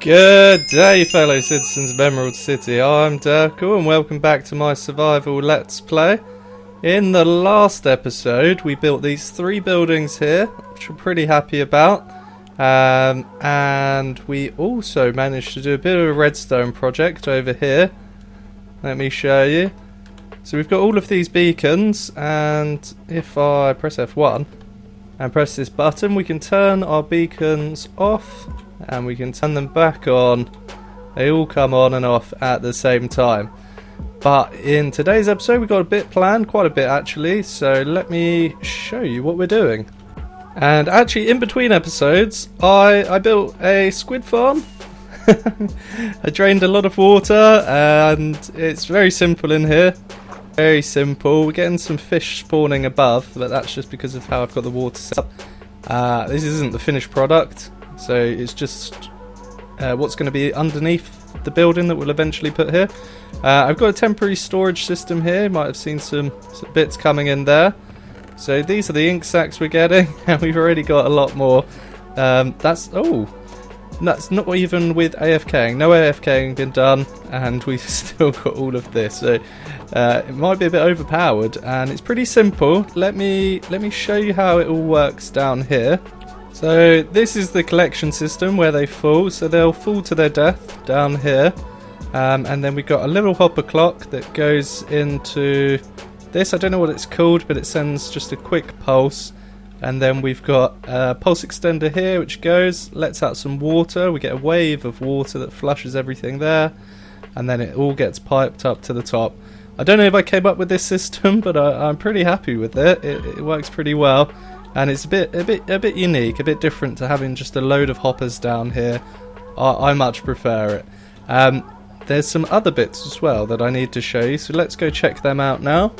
Good day, fellow citizens of Emerald City. I'm Dirkle and welcome back to my survival Let's Play. In the last episode, we built these 3 buildings here, which we're pretty happy about. And we also managed to do a bit of a redstone project over here. Let me show you. So we've got all of these beacons, and if I press F1 and press this button, we can turn our beacons off and we can turn them back on. They all come on and off at the same time. But in today's episode we've got a bit planned, quite a bit actually, so let me show you what we're doing. And actually in between episodes I built a squid farm. I drained a lot of water and it's very simple in here. Very simple. We're getting some fish spawning above, but that's just because of how I've got the water set up. This isn't the finished product. So it's just what's going to be underneath the building that we'll eventually put here. I've got a temporary storage system here. You might have seen some bits coming in there. So these are the ink sacs we're getting, and we've already got a lot more. That's not even with AFKing. No AFKing been done, and we've still got all of this. So it might be a bit overpowered, and it's pretty simple. Let me show you how it all works down here. So this is the collection system where they fall, so they'll fall to their death down here, and then we've got a little hopper clock that goes into this. I don't know what it's called, but it sends just a quick pulse, and then we've got a pulse extender here which lets out some water. We get a wave of water that flushes everything there, and then it all gets piped up to the top. I don't know if I came up with this system, but I'm pretty happy with it. It works pretty well. And it's a bit unique, a bit different to having just a load of hoppers down here. I much prefer it. There's some other bits as well that I need to show you, so let's go check them out now.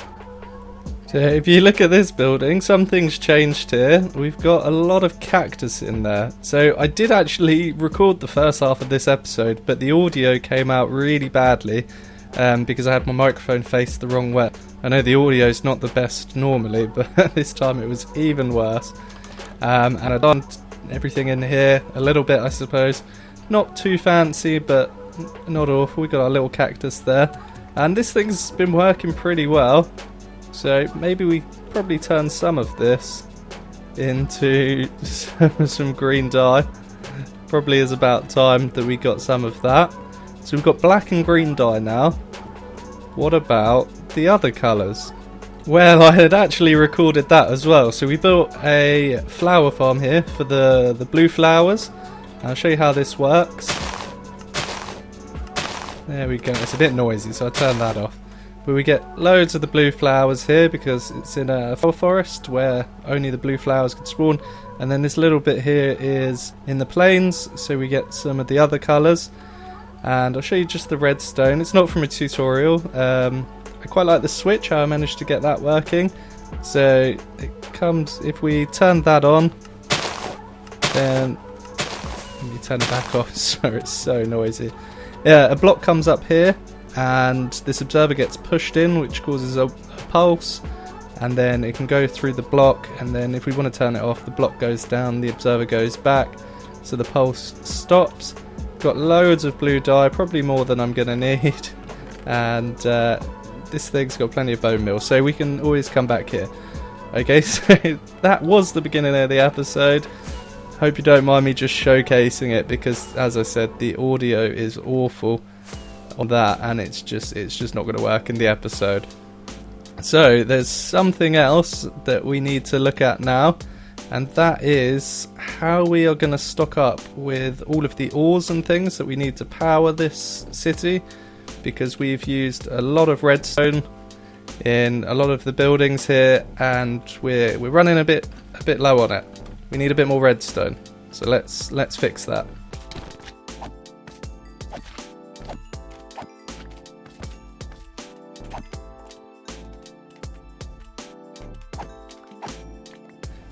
So if you look at this building, something's changed here. We've got a lot of cactus in there. So I did actually record the first half of this episode, but the audio came out really badly because I had my microphone faced the wrong way. I know the audio's not the best normally, but this time it was even worse. And I've done everything in here a little bit, I suppose. Not too fancy, but not awful. We got our little cactus there. And this thing's been working pretty well. So maybe we probably turn some of this into some green dye. Probably is about time that we got some of that. So we've got black and green dye now. What about the other colours? Well, I had actually recorded that as well. So we built a flower farm here for the blue flowers. I'll show you how this works. There we go. It's a bit noisy, so I'll turn that off. But we get loads of the blue flowers here because it's in a forest where only the blue flowers can spawn. And then this little bit here is in the plains, so we get some of the other colours. And I'll show you just the redstone. It's not from a tutorial. I quite like the switch, how I managed to get that working. So it comes, if we turn that on, then let me turn it back off. Sorry, it's so noisy. Yeah, a block comes up here, and this observer gets pushed in, which causes a pulse, and then it can go through the block, and then if we want to turn it off, the block goes down, the observer goes back, so the pulse stops. Got loads of blue dye, probably more than I'm gonna need, and this thing's got plenty of bone meal, so we can always come back here. Okay, so that was the beginning of the episode. Hope you don't mind me just showcasing it, because as I said, the audio is awful on that, and it's just not going to work in the episode. So there's something else that we need to look at now, and that is how we are going to stock up with all of the ores and things that we need to power this city, because we've used a lot of redstone in a lot of the buildings here, and we're running a bit low on it. We need a bit more redstone, so let's fix that.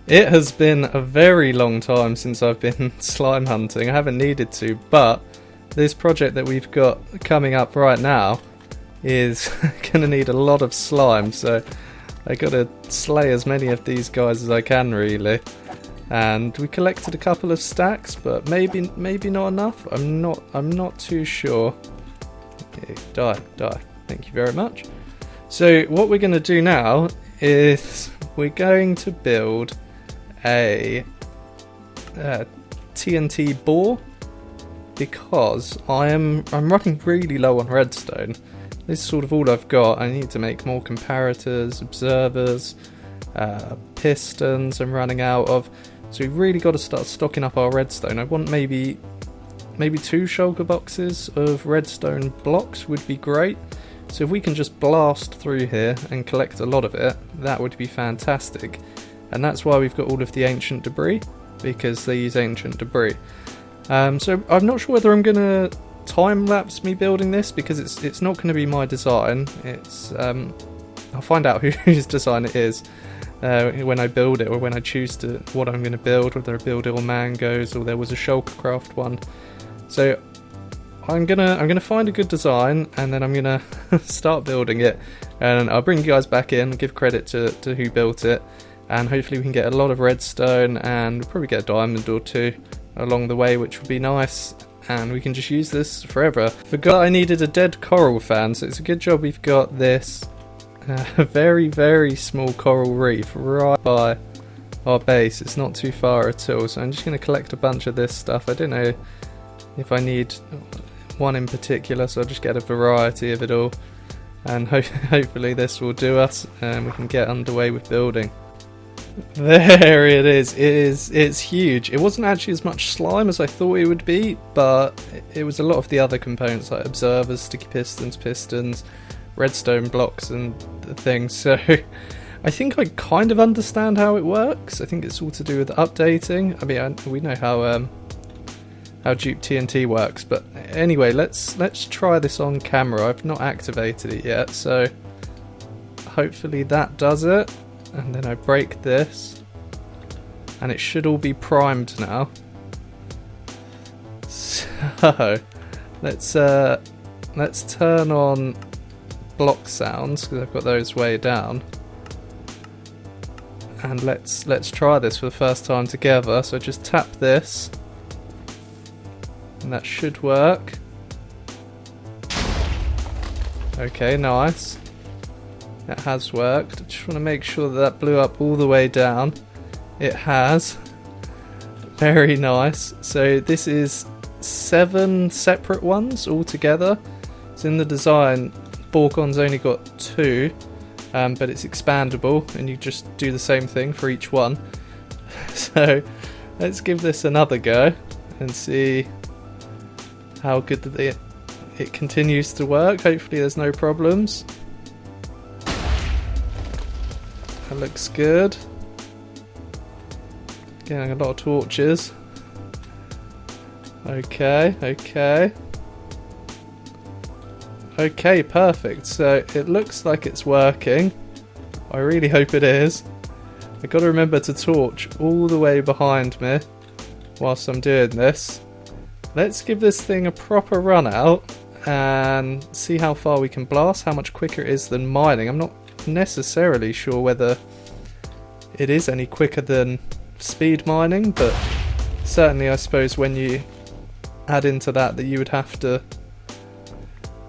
It has been a very long time since I've been slime hunting. I haven't needed to, but this project that we've got coming up right now is going to need a lot of slime, so I got to slay as many of these guys as I can, really. and we collected a couple of stacks, but maybe not enough. I'm not too sure. Okay, die. Thank you very much. So what we're going to do now is we're going to build a TNT bore, because I'm running really low on redstone. This is sort of all I've got. I need to make more comparators, observers, pistons I'm running out of. So we've really got to start stocking up our redstone. I want maybe 2 shulker boxes of redstone blocks would be great. So if we can just blast through here and collect a lot of it, that would be fantastic. And that's why we've got all of the ancient debris, because they use ancient debris. So I'm not sure whether I'm going to time-lapse me building this, because it's not going to be my design. It's I'll find out whose design it is when I build it, or when I choose what I'm going to build, whether I build it all mangoes or there was a shulkercraft one. So I'm gonna find a good design, and then I'm gonna start building it, and I'll bring you guys back in, give credit to who built it, and hopefully we can get a lot of redstone, and we'll probably get a diamond or 2 along the way, which would be nice, and we can just use this forever. Forgot I needed a dead coral fan, so it's a good job we've got this very, very small coral reef right by our base. It's not too far at all, so I'm just going to collect a bunch of this stuff. I don't know if I need one in particular, so I'll just get a variety of it all, and hopefully this will do us, and we can get underway with building. There it is. It's huge. It wasn't actually as much slime as I thought it would be, but it was a lot of the other components like observers, sticky pistons, redstone blocks and things. So I think I kind of understand how it works. I think it's all to do with updating. I mean, we know how dupe TNT works, but anyway, let's try this on camera. I've not activated it yet, so hopefully that does it. And then I break this, and it should all be primed now. So let's turn on block sounds, because I've got those way down, and let's try this for the first time together. So just tap this, and that should work. Okay, nice. That has worked. I just want to make sure that blew up all the way down. It has. Very nice. So this is 7 separate ones all together. So in the design, Borkon's only got 2, but it's expandable, and you just do the same thing for each one. So let's give this another go and see how good it continues to work. Hopefully there's no problems. That looks good. Getting a lot of torches. Okay, perfect. So it looks like it's working. I really hope it is. I got to remember to torch all the way behind me whilst I'm doing this. Let's give this thing a proper run out and see how far we can blast, how much quicker it is than mining. I'm not necessarily sure whether it is any quicker than speed mining, but certainly I suppose when you add into that you would have to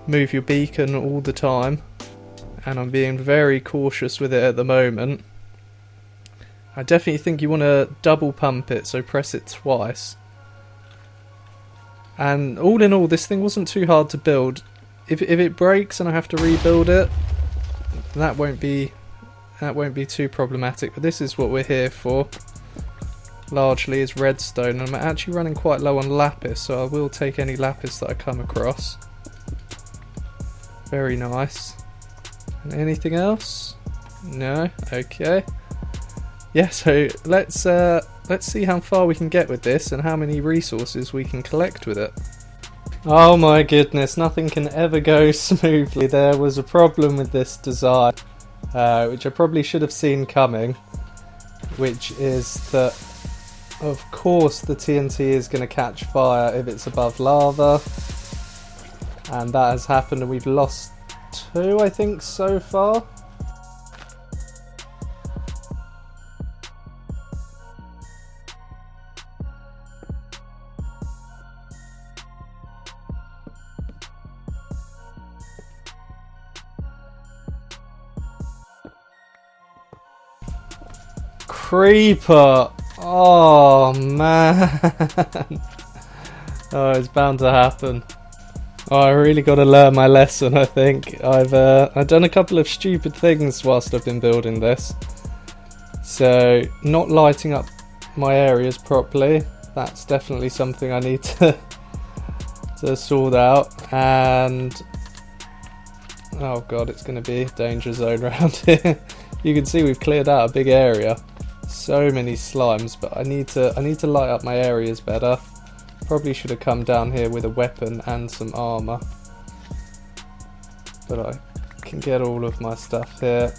move your beacon all the time, and I'm being very cautious with it at the moment. I definitely think you want to double pump it, so press it twice. And all in all, this thing wasn't too hard to build. If it breaks and I have to rebuild it, that won't be too problematic. But this is what we're here for, largely, is redstone. And I'm actually running quite low on lapis, so I will take any lapis that I come across. Very nice. And anything else? No? Okay. Yeah, so let's see how far we can get with this and how many resources we can collect with it. Oh my goodness, nothing can ever go smoothly. There was a problem with this design, which I probably should have seen coming, which is that, of course, the TNT is going to catch fire if it's above lava, and that has happened, and we've lost 2, I think, so far. creeper. Oh man. Oh, it's bound to happen. Oh, I really got to learn my lesson, I think. I've done a couple of stupid things whilst I've been building this. So, not lighting up my areas properly. That's definitely something I need to sort out. And oh god, it's going to be a danger zone around here. You can see we've cleared out a big area. So many slimes, but I need to light up my areas better. Probably should have come down here with a weapon and some armor. But I can get all of my stuff here.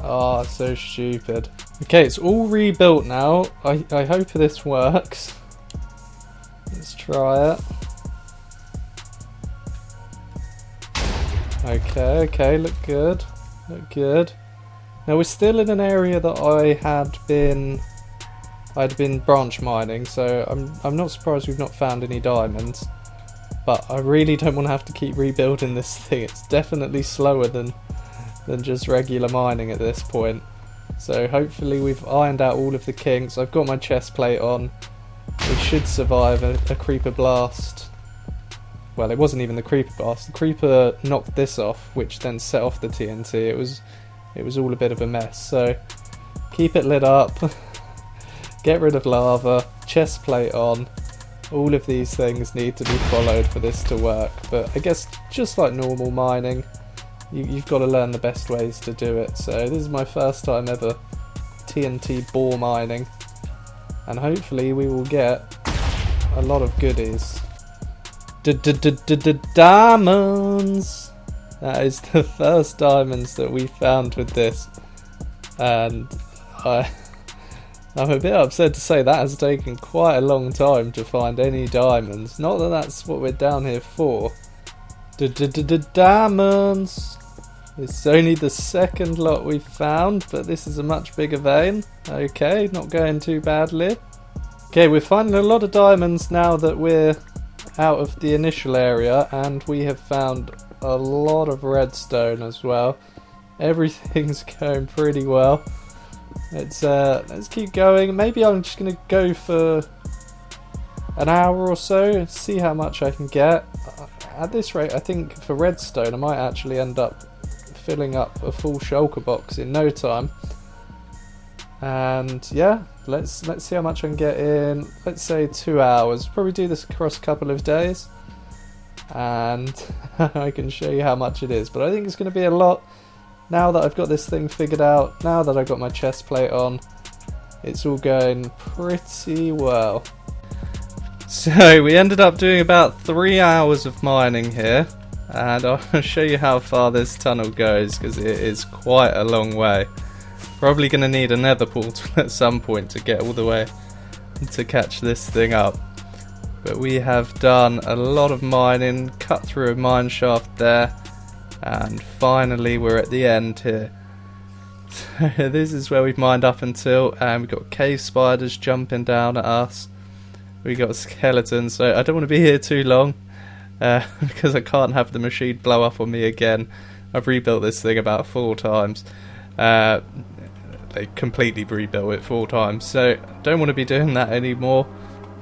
Ah, so stupid. Okay, it's all rebuilt now. I hope this works. Let's try it. Okay, look good. Look good. Now we're still in an area that I'd been branch mining, so I'm not surprised we've not found any diamonds. But I really don't want to have to keep rebuilding this thing. It's definitely slower than just regular mining at this point. So hopefully we've ironed out all of the kinks. I've got my chest plate on. We should survive a creeper blast. Well, it wasn't even the creeper blast. The creeper knocked this off, which then set off the TNT. It was all a bit of a mess. So keep it lit up. Get rid of lava. Chest plate on. All of these things need to be followed for this to work. But I guess just like normal mining, you've got to learn the best ways to do it. So this is my first time ever TNT bore mining. And hopefully we will get a lot of goodies. Diamonds! That is the first diamonds that we found with this. And I'm a bit upset to say that has taken quite a long time to find any diamonds. Not that that's what we're down here for. Diamonds! It's only the second lot we've found, but this is a much bigger vein. Okay, not going too badly. Okay, we're finding a lot of diamonds now that we're out of the initial area, and we have found a lot of redstone as well. Everything's going pretty well. Let's keep going. Maybe I'm just going to go for an hour or so and see how much I can get. At this rate, I think for redstone I might actually end up filling up a full shulker box in no time. And yeah, let's see how much I can get in. Let's say 2 hours. Probably do this across a couple of days, and I can show you how much it is. But I think it's going to be a lot now that I've got this thing figured out. Now that I've got my chest plate on, it's all going pretty well. So we ended up doing about 3 hours of mining here, and I'll show you how far this tunnel goes because it is quite a long way. Probably going to need a nether portal at some point to get all the way to catch this thing up. But we have done a lot of mining, cut through a mine shaft there, and finally we're at the end here. So this is where we've mined up until, and we've got cave spiders jumping down at us. We got skeletons, so I don't want to be here too long because I can't have the machine blow up on me again. I've rebuilt this thing about 4 times. They completely rebuilt it 4 times, so don't want to be doing that anymore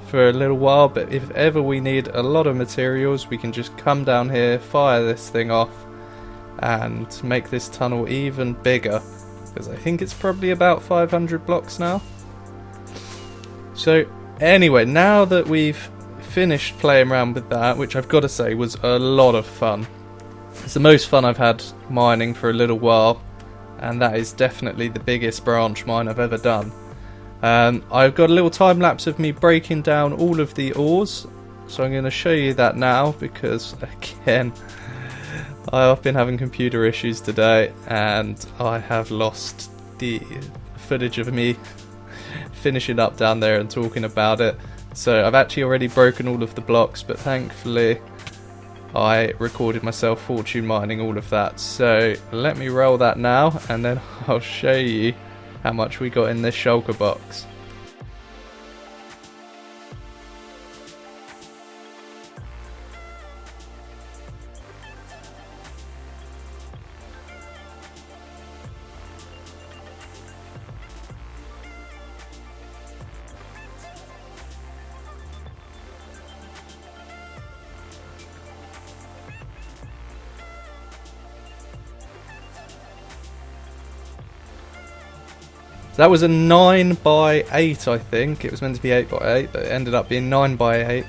for a little while. But if ever we need a lot of materials, we can just come down here, fire this thing off, and make this tunnel even bigger, because I think it's probably about 500 blocks now. So anyway, now that we've finished playing around with that, which I've got to say was a lot of fun. It's the most fun I've had mining for a little while, and that is definitely the biggest branch mine I've ever done. I've got a little time lapse of me breaking down all of the ores, so I'm going to show you that now because, again, I've been having computer issues today and I have lost the footage of me finishing up down there and talking about it. So I've actually already broken all of the blocks, but thankfully I recorded myself fortune mining all of that. So let me roll that now and then I'll show you how much we got in this shulker box. that was a 9 by 8, I think. It was meant to be 8 by 8, but it ended up being 9 by 8.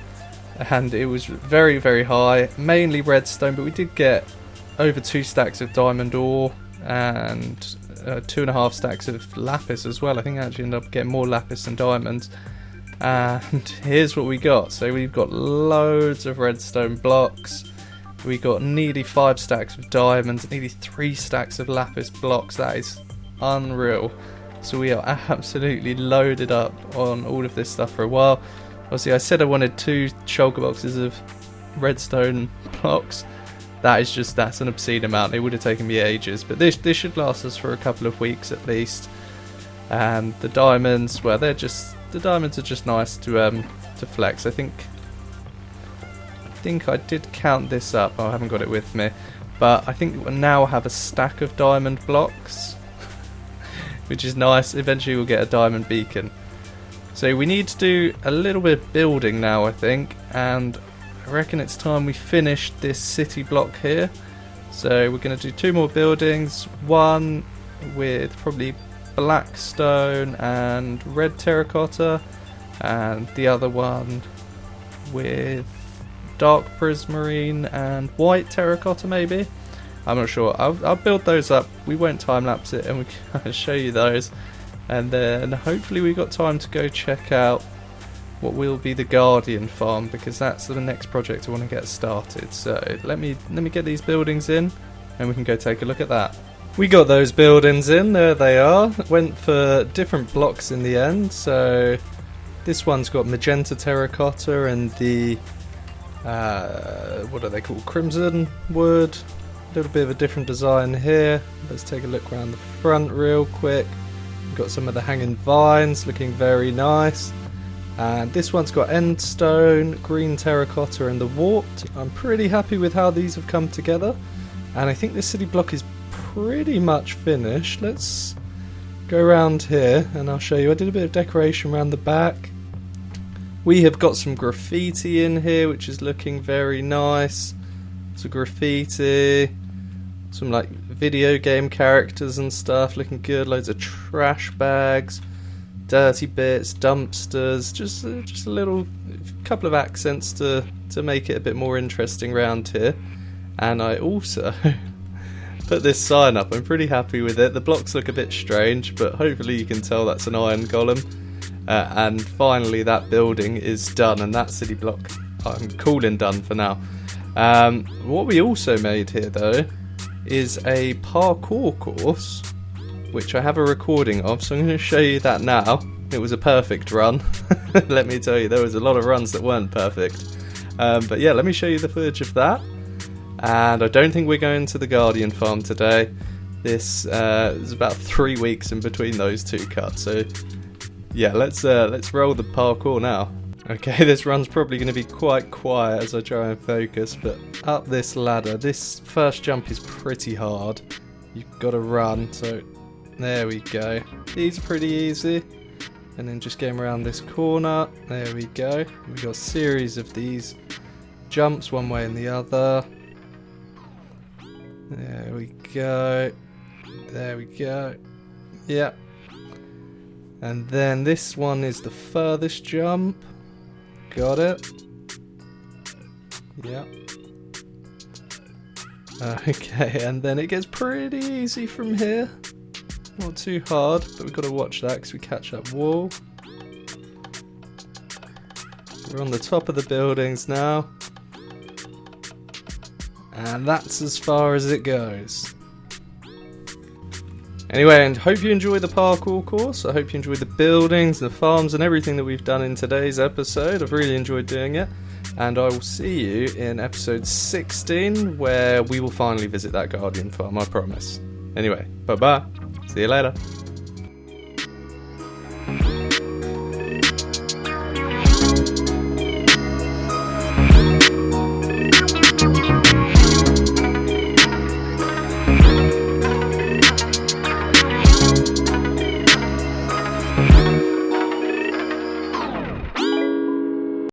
And it was very, very high. Mainly redstone, but we did get over 2 stacks of diamond ore and 2.5 stacks of lapis as well. I think I actually ended up getting more lapis than diamonds. And here's what we got. So we've got loads of redstone blocks. We got nearly 5 stacks of diamonds, nearly 3 stacks of lapis blocks. That is unreal. So we are absolutely loaded up on all of this stuff for a while. Obviously I said I wanted 2 shulker boxes of redstone blocks. That's an obscene amount. It would have taken me ages, but this should last us for a couple of weeks at least. And the diamonds, well, the diamonds are just nice to flex. I think I did count this up. Oh, I haven't got it with me, but I think we'll now have a stack of diamond blocks, which is nice. Eventually we'll get a diamond beacon. So we need to do a little bit of building now, I think, and I reckon it's time we finished this city block here. So we're going to do 2 more buildings, one with probably black stone and red terracotta, and the other one with dark prismarine and white terracotta maybe. I'm not sure. I'll build those up. We won't time lapse it and we can show you those, and then hopefully we've got time to go check out what will be the Guardian farm, because that's the next project I want to get started. So let me get these buildings in and we can go take a look at that. We got those buildings in, there they are. Went for different blocks in the end. So this one's got magenta terracotta and the what are they called, crimson wood. A little bit of a different design here. Let's take a look around the front real quick. We've got some of the hanging vines looking very nice. And this one's got end stone, green terracotta and the warped. I'm pretty happy with how these have come together. And I think this city block is pretty much finished. Let's go around here and I'll show you. I did a bit of decoration around the back. We have got some graffiti in here, which is looking very nice. Some graffiti, some like video game characters and stuff, looking good. Loads of trash bags, dirty bits, dumpsters, just a little couple of accents to make it a bit more interesting around here. And I also put this sign up. I'm pretty happy with it. The blocks look a bit strange, but hopefully you can tell that's an iron golem. And finally that building is done, and that city block I'm calling done for now. What we also made here though is a parkour course, which I have a recording of, so I'm going to show you that now. It was a perfect run. Let me tell you, there was a lot of runs that weren't perfect. But yeah, let me show you the footage of that. And I don't think we're going to the Guardian farm today. This is about 3 weeks in between those 2 cuts. So yeah, let's roll the parkour now. Okay, this run's probably going to be quite quiet as I try and focus, but up this ladder, this first jump is pretty hard. You've got to run, so there we go. These are pretty easy. And then just getting around this corner, there we go. We've got a series of these jumps one way and the other. There we go. There we go. Yep. And then this one is the furthest jump. Got it. Yep. Okay, and then it gets pretty easy from here. Not too hard, but we've got to watch that because we catch that wall. We're on the top of the buildings now. And that's as far as it goes. Anyway, and hope you enjoy the parkour course. I hope you enjoy the buildings, the farms and everything that we've done in today's episode. I've really enjoyed doing it. And I will see you in episode 16, where we will finally visit that Guardian farm, I promise. Anyway, bye-bye. See you later.